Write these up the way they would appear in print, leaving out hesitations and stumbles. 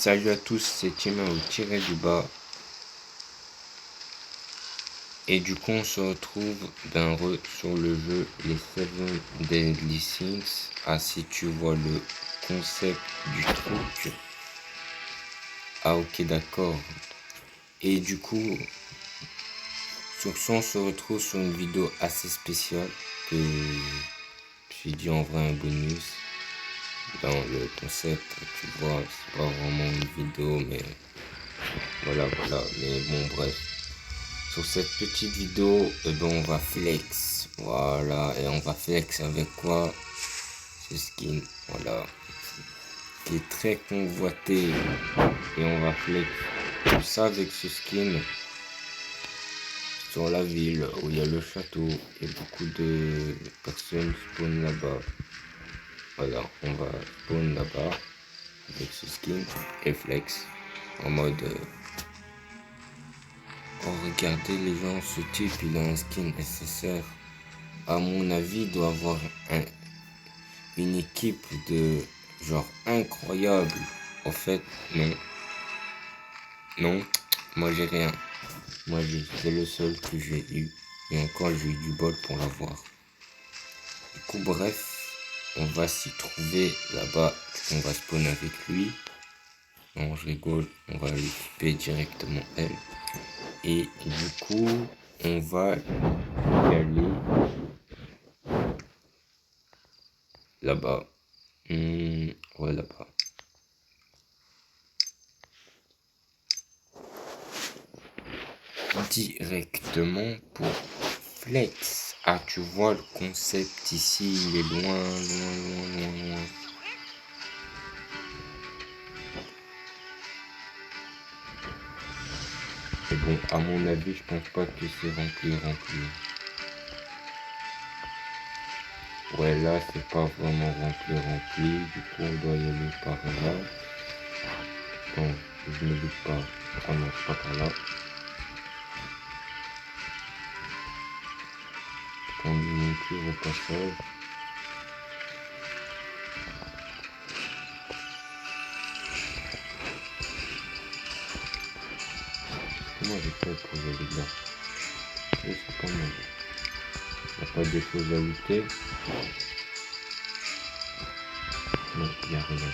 Salut à tous, c'est Tima au tiré du bas. Et du coup on se retrouve sur le jeu les 7 Deadly Sins. Ah, si tu vois le concept du truc. Ah ok, d'accord. Et du coup, sur ce on se retrouve sur une vidéo assez spéciale que j'ai dit en vrai un bonus. Dans le concept, tu vois, c'est pas vraiment une vidéo, mais voilà, mais bon, bref. Sur cette petite vidéo, on va flex, voilà, et on va flex avec quoi? Ce skin, voilà, qui est très convoité, et on va flex tout ça avec ce skin sur la ville où il y a le château et beaucoup de personnes spawn là-bas. Voilà, on va spawn là-bas avec ce skin et flex en mode oh regardez les gens, ce type il a un skin SSR. À mon avis il doit avoir une équipe de genre incroyable. En fait non, moi j'ai rien. C'est le seul que j'ai eu. Et encore j'ai eu du bol pour l'avoir. Du coup bref, on va s'y trouver là-bas. On va spawn avec lui. Non, je rigole, on va l'équiper directement elle. Et du coup, on va y aller là-bas. Ouais, là-bas. Directement pour flex. Ah, tu vois le concept ici, il est loin. Mais bon, à mon avis, je pense pas que c'est rempli. Ouais, là, c'est pas vraiment rempli. Du coup, on doit y aller par là. Bon, je ne doute pas. Ah non, pas par là. On lui tire au passage. Comment j'ai fait pour aller là? Je sais pas moi. Il n'y a pas des choses à looter. Non, il n'y a rien.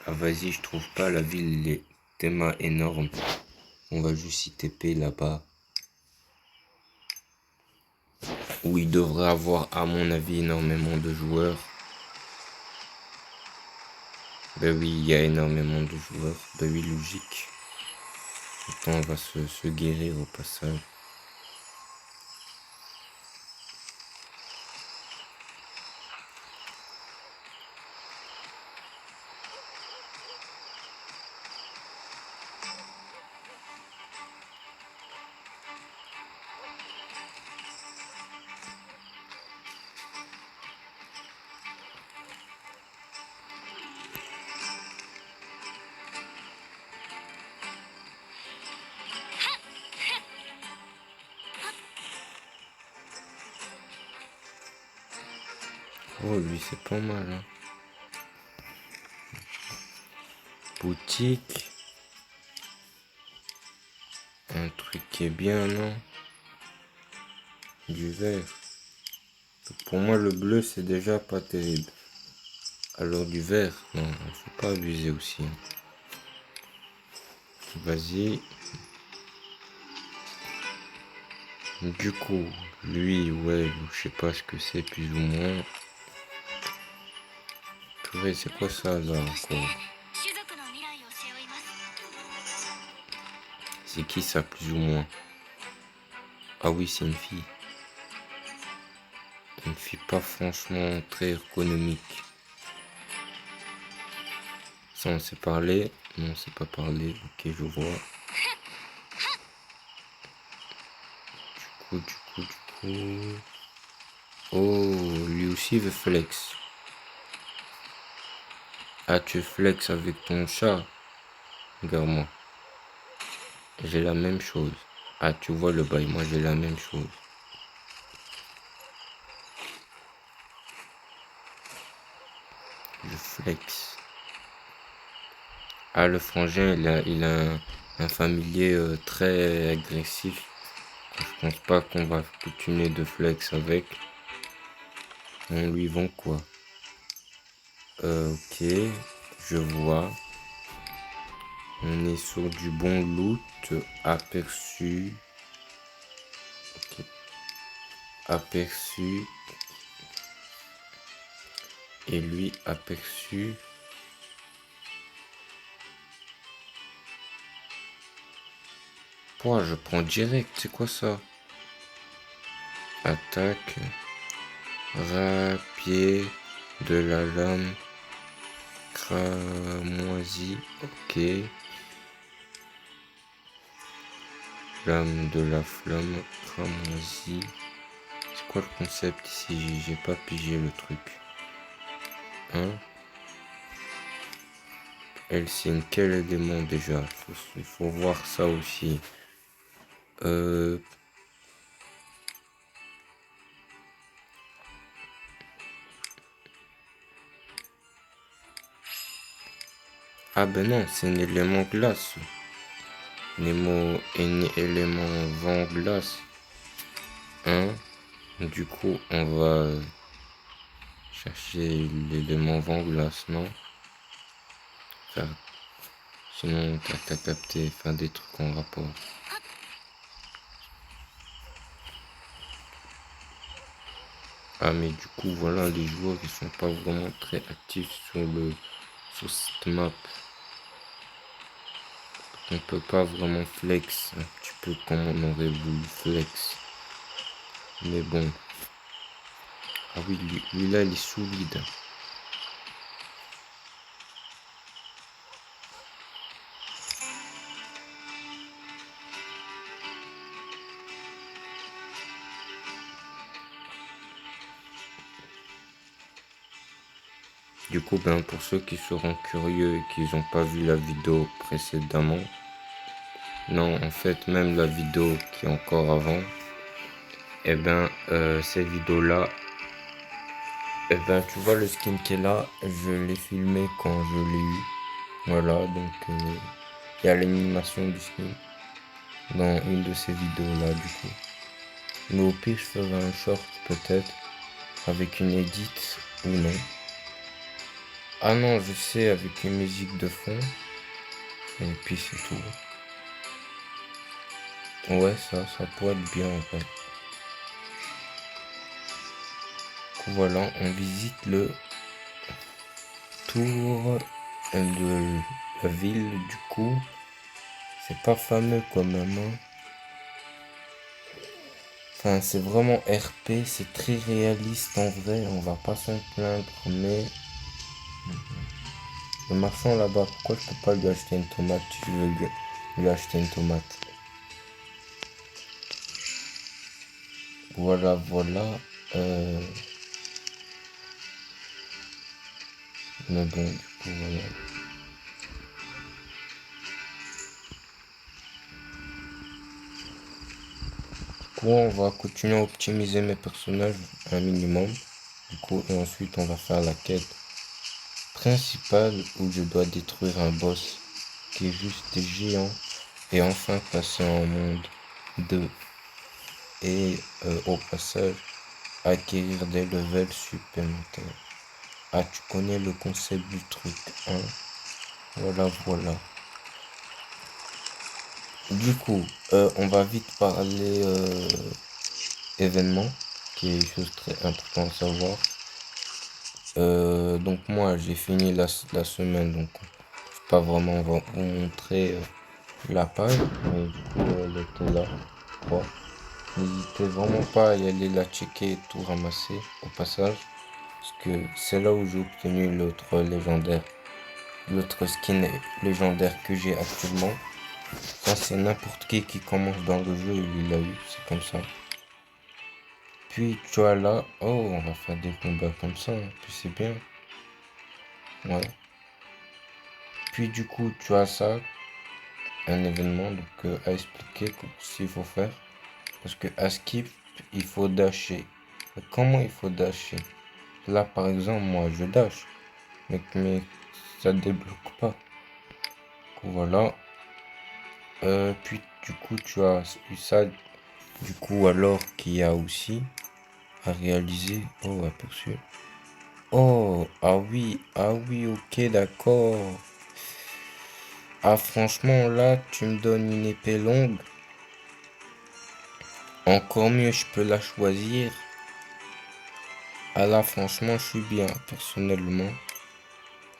Ah vas-y, je trouve pas, la ville est tellement énorme. On va juste y TP là-bas. Où il devrait avoir, à mon avis, énormément de joueurs. Ben oui, il y a énormément de joueurs. Ben oui, logique. Attends, on va se guérir au passage. Oh, lui, c'est pas mal, hein. Boutique. Un truc qui est bien, non? Du vert. Pour moi, le bleu, c'est déjà pas terrible. Alors du vert, non, faut pas abuser aussi. Vas-y. Du coup, Lui, ouais, je sais pas ce que c'est, plus ou moins. Purée, c'est quoi ça, là, encore? C'est qui, ça, plus ou moins? Ah oui, c'est une fille. Une fille pas franchement très économique. Ça, on s'est parlé. Non, on s'est pas parlé. Ok, je vois. Du coup. Oh, lui aussi veut flex. Ah, tu flex avec ton chat? Regarde-moi. J'ai la même chose. Ah, tu vois le bail, moi j'ai la même chose. Je flex. Ah, le frangin, il a un familier très agressif. Je pense pas qu'on va continuer de flex avec. On lui vend quoi? Ok, je vois. On est sur du bon loot. Aperçu. Ok. Aperçu. Et lui, aperçu. Pouah, je prends direct. C'est quoi ça? Attaque. Rapier. De la lame. Cramoisi. Ok. Lame de la flamme. Cramoisi. C'est quoi le concept ici? J'ai pas pigé le truc. Hein? Elle signe quel élément déjà? Il faut voir ça aussi. Ah ben non, c'est un élément glace. Un élément vent glace. Hein? Du coup, on va chercher l'élément vent glace, non? Faire... Sinon, t'as qu'à capter, faire des trucs en rapport. Ah mais du coup, voilà, les joueurs, ils sont pas vraiment très actifs sur cette map. On peut pas vraiment flex un petit peu comme on aurait voulu flex. Mais bon. Ah oui, lui là, il est solide. Du coup, ben, pour ceux qui seront curieux et qui n'ont pas vu la vidéo précédemment, non, en fait, même la vidéo qui est encore avant, et ben, cette vidéo-là, et ben, tu vois le skin qui est là, je l'ai filmé quand je l'ai eu. Voilà, donc, il y a l'animation du skin dans une de ces vidéos-là, du coup. Mais au pire, je ferai un short, peut-être, avec une edit, ou non. Ah non, je sais, avec une musique de fond. Et puis c'est tout. Ouais, ça pourrait être bien en fait. Du coup, voilà, on visite le tour de la ville. Du coup, c'est pas fameux quand même, hein. Enfin, c'est vraiment RP, c'est très réaliste en vrai. On va pas s'en plaindre, mais le marchand là-bas, pourquoi je peux pas lui acheter une tomate si je veux lui acheter une tomate? Voilà, voilà. Mais bon, du coup, voilà. Du coup, on va continuer à optimiser mes personnages un minimum. Du coup, et ensuite, on va faire la quête principale où je dois détruire un boss qui est juste géant et enfin passer en monde 2 et au passage acquérir des levels supplémentaires. Ah, tu connais le concept du truc, hein? Voilà, voilà. Du coup, on va vite parler événement, qui est une chose très importante à savoir. Donc moi j'ai fini la semaine, donc je vais pas vraiment vous montrer la page, mais du coup elle était là, je crois. N'hésitez vraiment pas à y aller la checker et tout ramasser au passage, parce que c'est là où j'ai obtenu l'autre skin légendaire que j'ai actuellement. Ça c'est n'importe qui commence dans le jeu, il l'a eu, c'est comme ça. Puis tu as là, oh on va faire des combats comme ça, hein, puis c'est bien, ouais. Puis du coup tu as ça, un événement donc à expliquer s'il faut faire. Parce que à skip, il faut dasher. Mais comment il faut dasher? Là par exemple, moi je dash, mais ça débloque pas. Du coup, voilà. Puis du coup tu as eu ça. Du coup alors qu'il y a aussi à réaliser. Oh aperçu. Oh ah oui ok d'accord. Ah franchement là tu me donnes une épée longue. Encore mieux je peux la choisir. Ah là franchement je suis bien personnellement.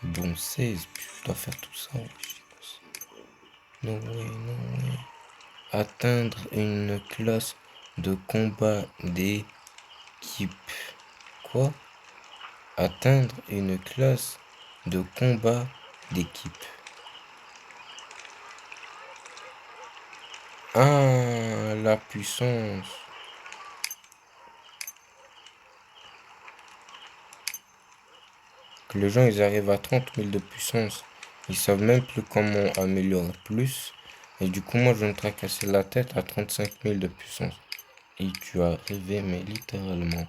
Bon 16 puis je dois faire tout ça. Non way, non way. Atteindre une classe de combat d'équipe. Quoi? Atteindre une classe de combat d'équipe. Ah, la puissance. Que les gens ils arrivent à 30 000 de puissance. Ils savent même plus comment améliorer plus. Et du coup moi je vais me tracasser la tête à 35 000 de puissance. Et tu as rêvé mais littéralement.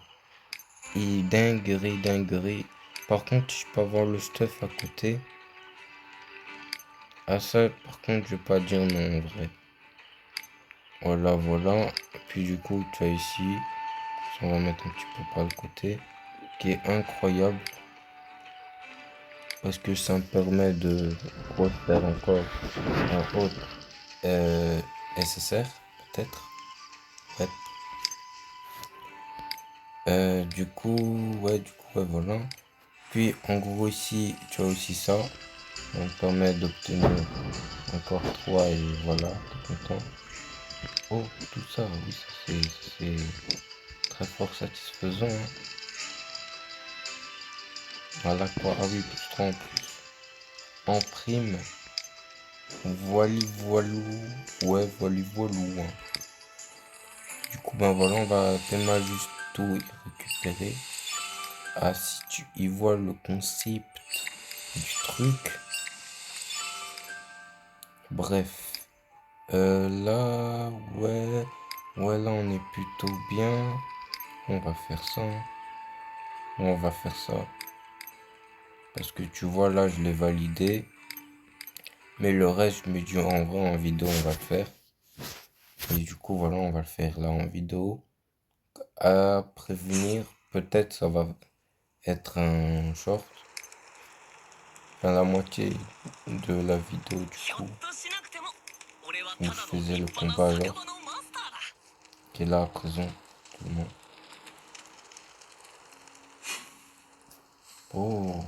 Et dinguerie, dinguerie. Par contre je peux avoir le stuff à côté. Ah ça par contre je vais pas dire non en vrai. Voilà voilà. Et puis du coup tu as ici. On va mettre un petit peu par le côté. Qui est incroyable. Parce que ça me permet de refaire encore un autre SSR, peut-être. Ouais. Ouais, voilà. Puis en gros ici, tu as aussi ça. Ça me permet d'obtenir encore 3 et voilà, t'es content. Oh, tout ça, oui, ça c'est très fort satisfaisant, hein. Voilà quoi, ah oui, plus 3 en plus. En prime, voilou, ouais, voilou, hein. Du coup, ben voilà, on va tellement juste tout récupérer. Ah, si tu y vois le concept du truc. Bref. Là, ouais. Ouais, là, on est plutôt bien. On va faire ça. On va faire ça. Parce que tu vois, là, je l'ai validé. Mais le reste, je me dis, en vrai, en vidéo, on va le faire. Et du coup, voilà, on va le faire là en vidéo. À prévenir, peut-être ça va être un short. Enfin, la moitié de la vidéo, du coup, où je faisais le combat alors, qui est là à présent, tout le monde. Oh,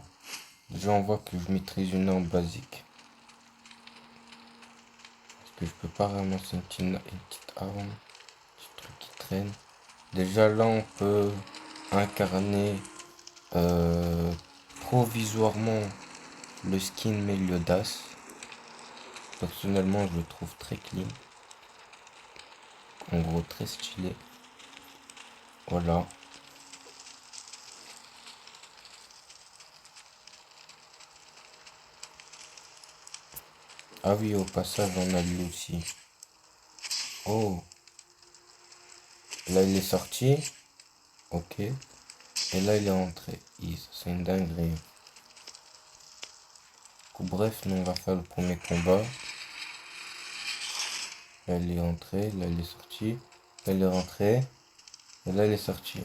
déjà on voit que je maîtrise une arme basique. Parce que je peux pas ramasser une petite arme, un petit truc qui traîne. Déjà là on peut incarner provisoirement le skin Meliodas. Personnellement je le trouve très clean. En gros très stylé. Voilà. Ah oui, au passage on a lui aussi. Oh, là il est sorti. Ok. Et là il est entré. C'est une dinguerie. Bref, nous on va faire le premier combat. Là il est entré, là il est sorti. Là il est rentré. Et là il est sorti.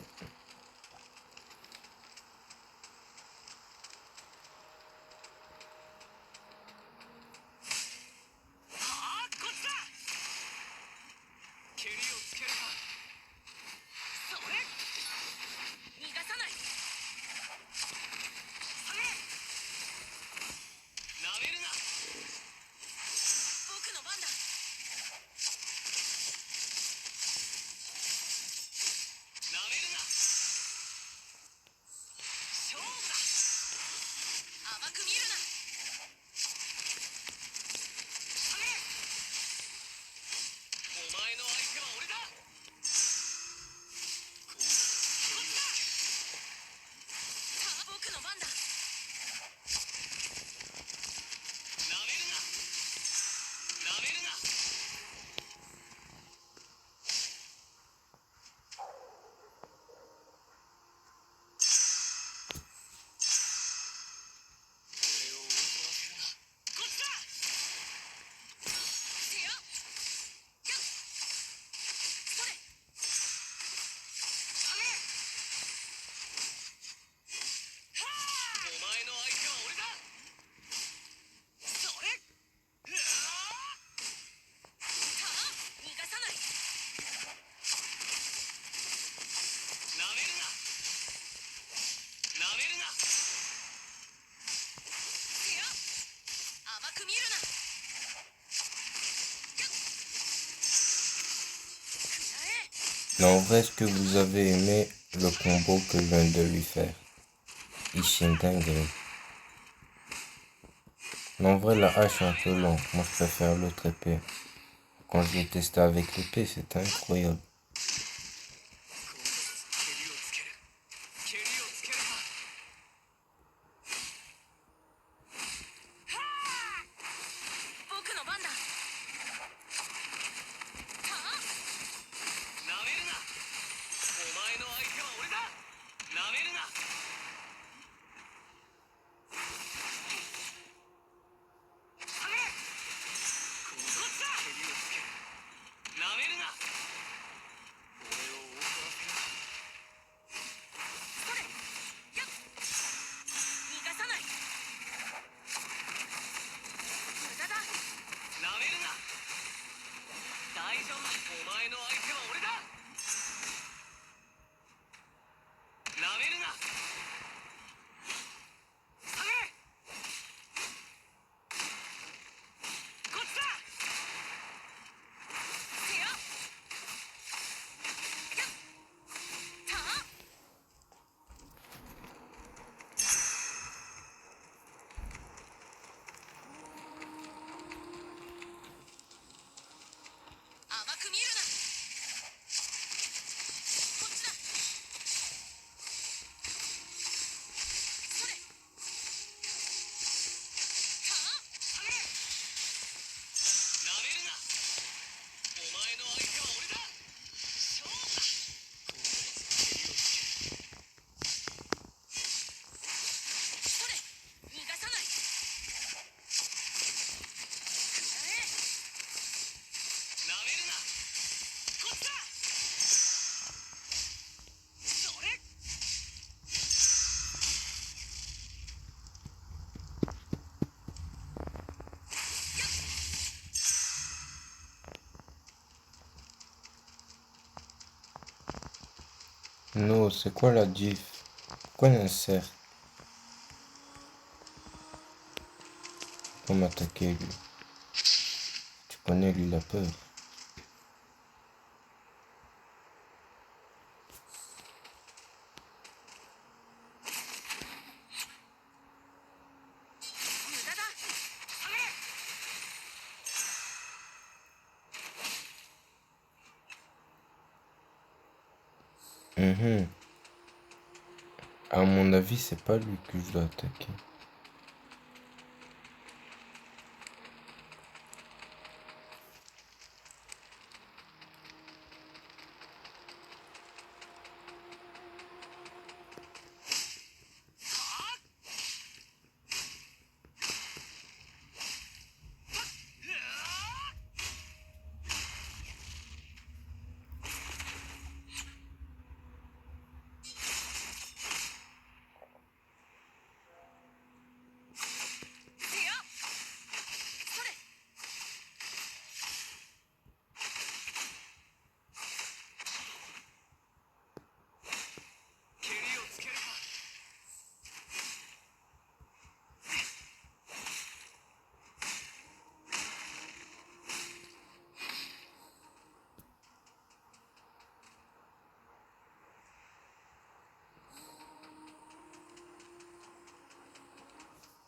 Mais en vrai, est-ce que vous avez aimé le combo que je viens de lui faire? Ishin dingue. Mais en vrai, la hache est un peu lent. Moi, je préfère l'autre épée. Quand je l'ai testé avec l'épée, c'était incroyable. Non, c'est quoi la diff? Pourquoi il insère pour m'attaquer lui? Tu connais lui la peur. Mhm. À mon avis, c'est pas lui que je dois attaquer.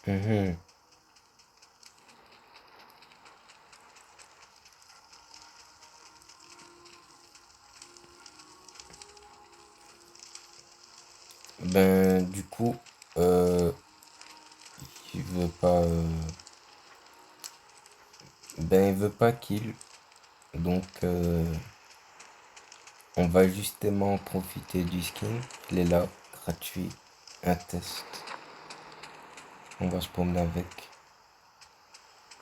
Mhm. Ben, du coup, euh, il veut pas. Ben, il veut pas kill. Donc, on va justement profiter du skin. Il est là, gratuit. Un test. On va se promener avec.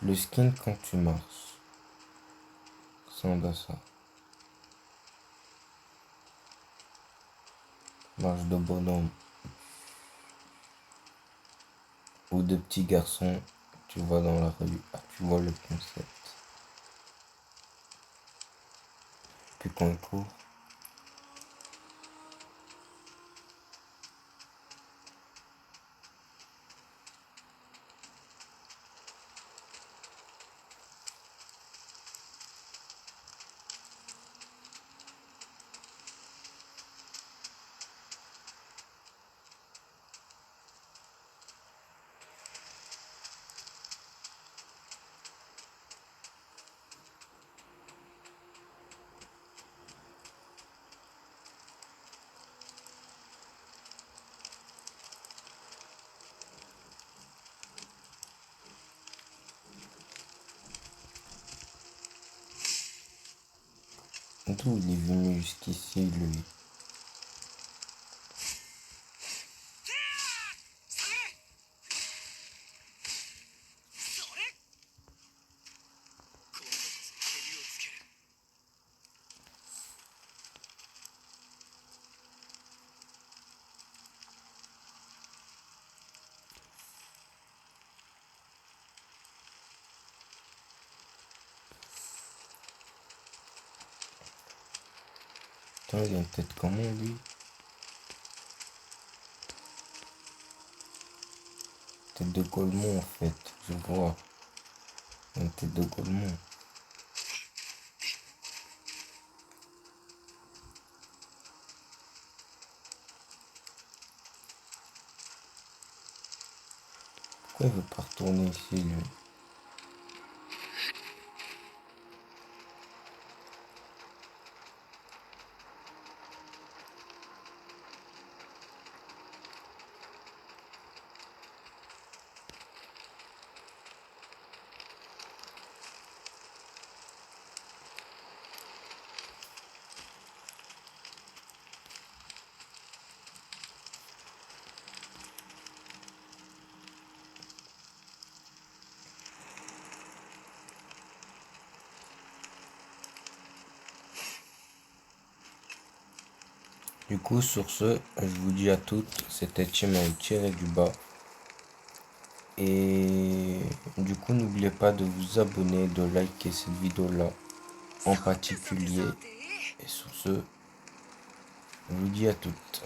Le skin quand tu marches. C'est en bas ça. Marche de bonhomme. Ou de petits garçons. Tu vois dans la rue. Ah, tu vois le concept. Puis quand il court. D'où il est venu jusqu'ici, lui? Attends, il a une tête comment, lui? Tête de Golemon, en fait. Je vois. Une tête de Golemon. Pourquoi il veut pas retourner ici, lui? Du coup, sur ce, je vous dis à toutes, c'était Tim avec Thierry du bas. Et du coup, n'oubliez pas de vous abonner, de liker cette vidéo-là en particulier. Et sur ce, je vous dis à toutes.